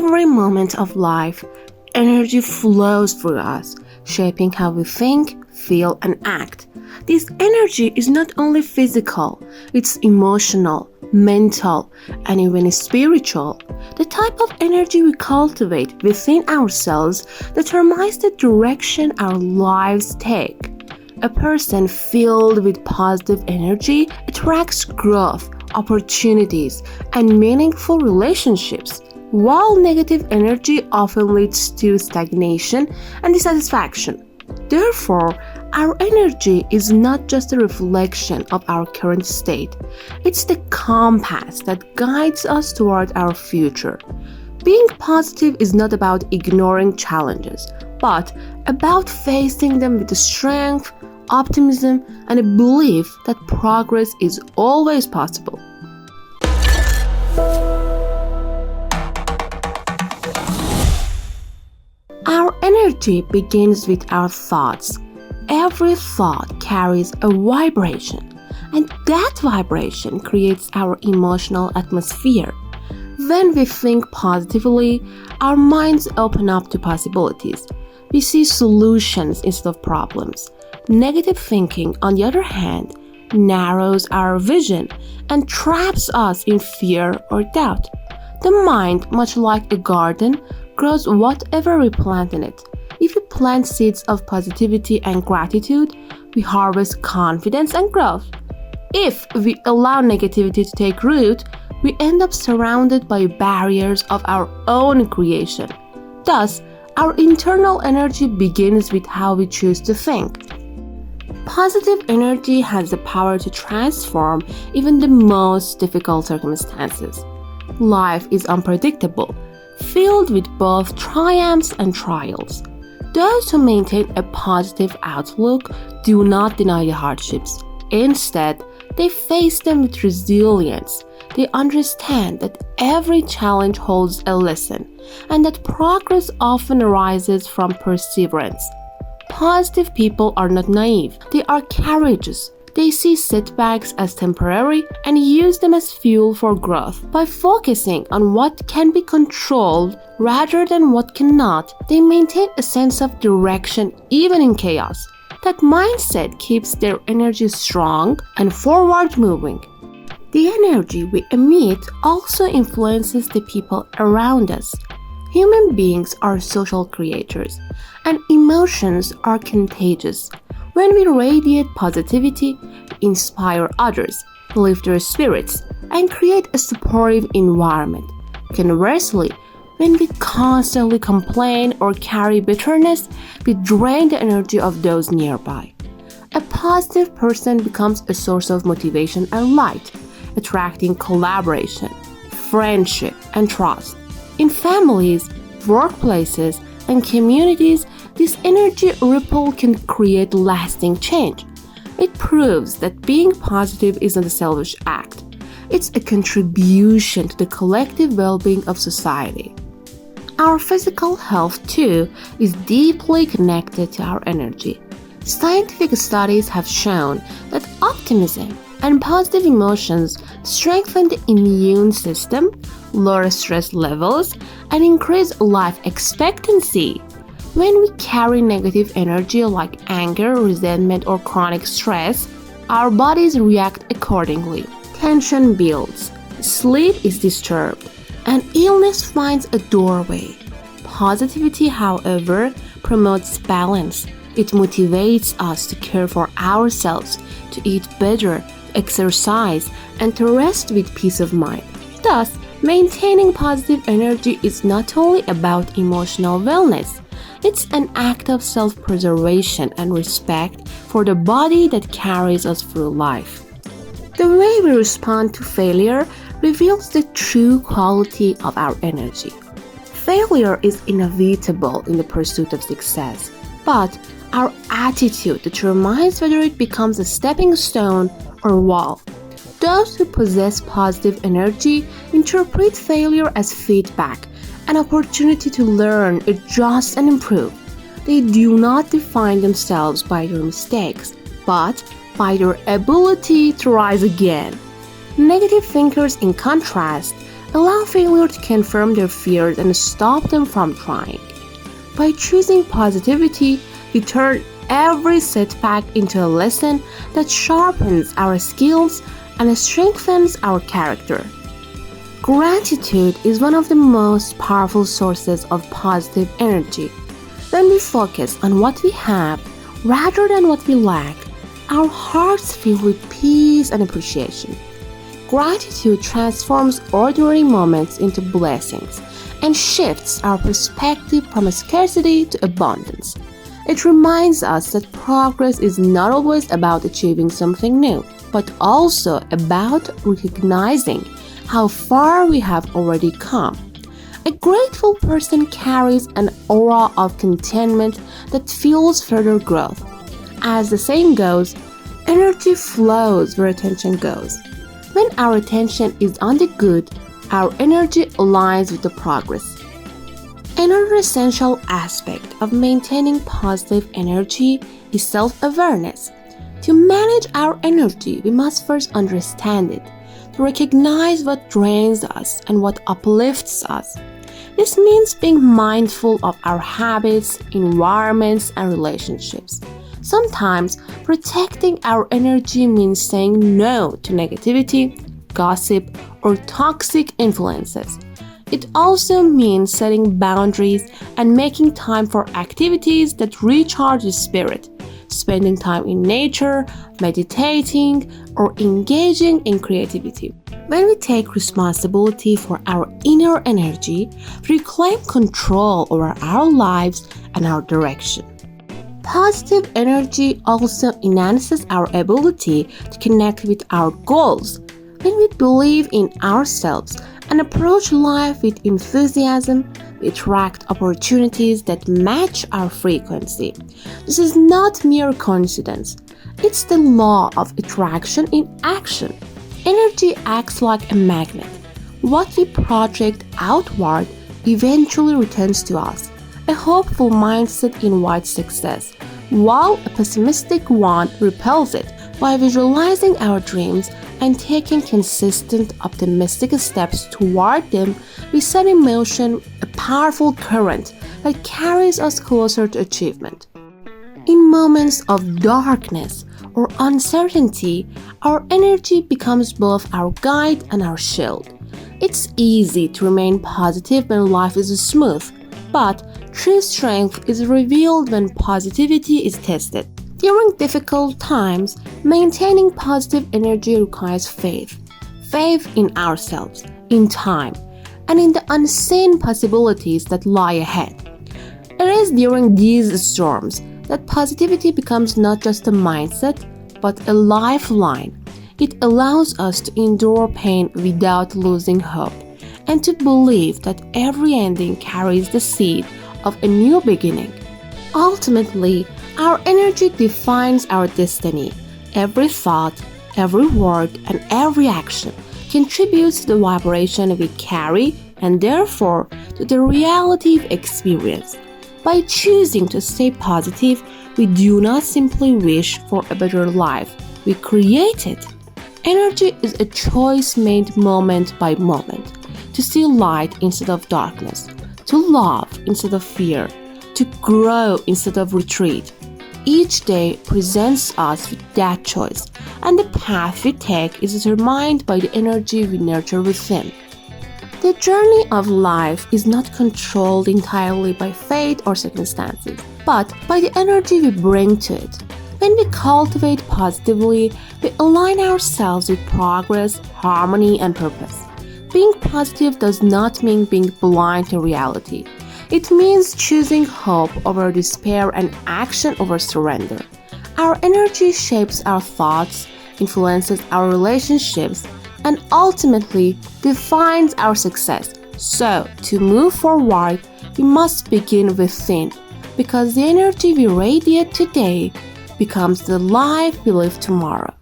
every moment of life, energy flows through us, shaping how we think, feel, and act. This energy is not only physical, it's emotional, mental, and even spiritual. The type of energy we cultivate within ourselves determines the direction our lives take. A person filled with positive energy attracts growth, opportunities, and meaningful relationships, while negative energy often leads to stagnation and dissatisfaction. Therefore, our energy is not just a reflection of our current state, it's the compass that guides us toward our future. Being positive is not about ignoring challenges, but about facing them with strength, optimism, and a belief that progress is always possible. Our energy begins with our thoughts. Every thought carries a vibration, and that vibration creates our emotional atmosphere. When we think positively, our minds open up to possibilities. We see solutions instead of problems. Negative thinking, on the other hand, narrows our vision and traps us in fear or doubt. The mind, much like a garden, grows whatever we plant in it. If we plant seeds of positivity and gratitude, we harvest confidence and growth. If we allow negativity to take root, we end up surrounded by barriers of our own creation. Thus, our internal energy begins with how we choose to think. Positive energy has the power to transform even the most difficult circumstances. Life is unpredictable, filled with both triumphs and trials. Those who maintain a positive outlook do not deny the hardships. Instead, they face them with resilience. They understand that every challenge holds a lesson and that progress often arises from perseverance. Positive people are not naive, they are courageous. They see setbacks as temporary and use them as fuel for growth. By focusing on what can be controlled rather than what cannot, they maintain a sense of direction even in chaos. That mindset keeps their energy strong and forward moving. The energy we emit also influences the people around us. Human beings are social creatures, and emotions are contagious. When we radiate positivity, we inspire others, lift their spirits, and create a supportive environment. Conversely, when we constantly complain or carry bitterness, we drain the energy of those nearby. A positive person becomes a source of motivation and light, attracting collaboration, friendship, and trust. In families, workplaces, and communities, this energy ripple can create lasting change. It proves that being positive isn't a selfish act. It's a contribution to the collective well-being of society. Our physical health, too, is deeply connected to our energy. Scientific studies have shown that optimism and positive emotions strengthen the immune system, lower stress levels, and increase life expectancy. When we carry negative energy like anger, resentment, or chronic stress, our bodies react accordingly. Tension builds, sleep is disturbed, and illness finds a doorway. Positivity, however, promotes balance. It motivates us to care for ourselves, to eat better, exercise, and to rest with peace of mind. Thus, maintaining positive energy is not only about emotional wellness, it's an act of self-preservation and respect for the body that carries us through life. The way we respond to failure reveals the true quality of our energy. Failure is inevitable in the pursuit of success, but our attitude determines whether it becomes a stepping stone or wall. Those who possess positive energy interpret failure as feedback, an opportunity to learn, adjust, and improve. They do not define themselves by their mistakes, but by their ability to rise again. Negative thinkers, in contrast, allow failure to confirm their fears and stop them from trying. By choosing positivity, we turn every setback into a lesson that sharpens our skills and strengthens our character. Gratitude is one of the most powerful sources of positive energy. When we focus on what we have rather than what we lack, our hearts fill with peace and appreciation. Gratitude transforms ordinary moments into blessings and shifts our perspective from scarcity to abundance. It reminds us that progress is not always about achieving something new, but also about recognizing how far we have already come. A grateful person carries an aura of contentment that fuels further growth. As the saying goes, energy flows where attention goes. When our attention is on the good, our energy aligns with the progress. Another essential aspect of maintaining positive energy is self-awareness. To manage our energy, we must first understand it, to recognize what drains us and what uplifts us. This means being mindful of our habits, environments, and relationships. Sometimes, protecting our energy means saying no to negativity, gossip, or toxic influences. It also means setting boundaries and making time for activities that recharge the spirit, spending time in nature, meditating, or engaging in creativity. When we take responsibility for our inner energy, we reclaim control over our lives and our direction. Positive energy also enhances our ability to connect with our goals. When we believe in ourselves and approach life with enthusiasm, we attract opportunities that match our frequency. This is not mere coincidence. It's the law of attraction in action. Energy acts like a magnet. What we project outward eventually returns to us. A hopeful mindset invites success, while a pessimistic one repels it. By visualizing our dreams and taking consistent, optimistic steps toward them, we set in motion a powerful current that carries us closer to achievement. In moments of darkness or uncertainty, our energy becomes both our guide and our shield. It's easy to remain positive when life is smooth, but true strength is revealed when positivity is tested. During difficult times, maintaining positive energy requires faith. Faith in ourselves, in time, and in the unseen possibilities that lie ahead. It is during these storms that positivity becomes not just a mindset, but a lifeline. It allows us to endure pain without losing hope, and to believe that every ending carries the seed of a new beginning. Ultimately, our energy defines our destiny. Every thought, every word, and every action contributes to the vibration we carry and therefore to the reality we experience. By choosing to stay positive, we do not simply wish for a better life, we create it. Energy is a choice made moment by moment, to see light instead of darkness, to love instead of fear, to grow instead of retreat. Each day presents us with that choice, and the path we take is determined by the energy we nurture within. The journey of life is not controlled entirely by fate or circumstances, but by the energy we bring to it. When we cultivate positively, we align ourselves with progress, harmony, and purpose. Being positive does not mean being blind to reality. It means choosing hope over despair and action over surrender. Our energy shapes our thoughts, influences our relationships, and ultimately defines our success. So, to move forward, we must begin within, because the energy we radiate today becomes the life we live tomorrow.